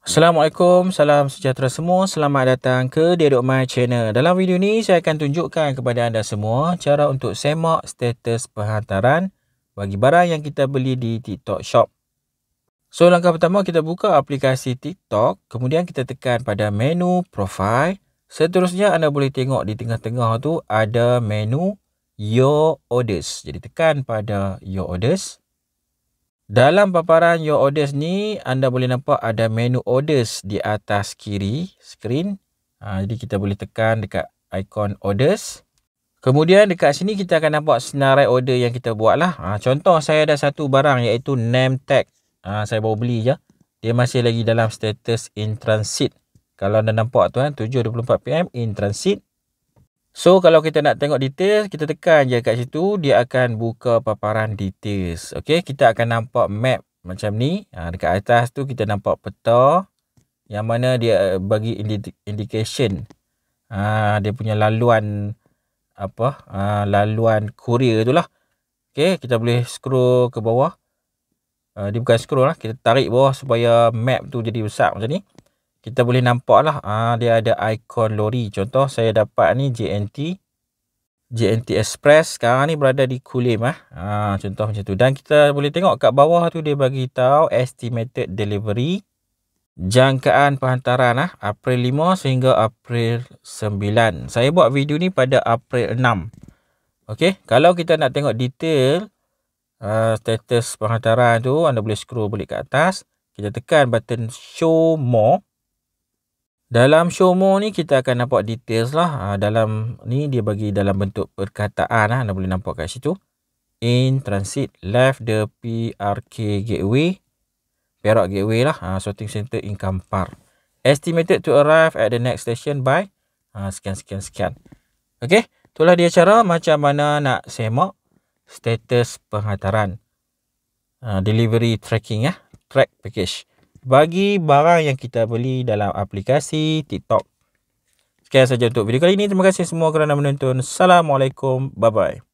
Assalamualaikum, salam sejahtera semua. Selamat datang ke Dedok My Channel. Dalam video ni saya akan tunjukkan kepada anda semua cara untuk semak status penghantaran bagi barang yang kita beli di TikTok Shop. So langkah pertama, kita buka aplikasi TikTok, kemudian kita tekan pada menu profile. Seterusnya anda boleh tengok di tengah-tengah tu ada menu Your Orders. Jadi tekan pada Your Orders. Dalam paparan Your Orders ni, anda boleh nampak ada menu Orders di atas kiri skrin. Jadi kita boleh tekan dekat ikon Orders. Kemudian dekat sini kita akan nampak senarai order yang kita buat lah. Contoh saya ada satu barang iaitu name tag. Saya baru beli je. Dia masih lagi dalam status in transit. Kalau anda nampak tu 7:24 PM in transit. So kalau kita nak tengok details, kita tekan je kat situ, dia akan buka paparan details. Okey, kita akan nampak map macam ni. Dekat atas tu kita nampak peta yang mana dia bagi indication dia punya laluan laluan kurier tu lah. Okey, kita boleh scroll ke bawah. Dia bukan scroll lah, kita tarik bawah supaya map tu jadi besar macam ni. Kita boleh nampak lah, dia ada ikon lori. Contoh saya dapat ni JNT Express. Sekarang ni berada di Kulim. Contoh macam tu. Dan kita boleh tengok kat bawah tu dia bagi tahu estimated delivery. Jangkaan penghantaran April 5 sehingga April 9. Saya buat video ni pada April 6. Okey, kalau kita nak tengok detail status penghantaran tu, anda boleh scroll balik ke atas. Kita tekan button show more. Dalam show more ni kita akan nampak details lah. Dalam ni dia bagi dalam bentuk perkataan. Anda boleh nampak kat situ. In transit, left the PRK gateway. Perak gateway lah. Sorting center in Kampar. Estimated to arrive at the next station by sekian. Okey, itulah dia cara macam mana nak semak status penghantaran. Delivery tracking track package bagi barang yang kita beli dalam aplikasi TikTok. Sekian saja untuk video kali ini. Terima kasih semua kerana menonton. Assalamualaikum. Bye-bye.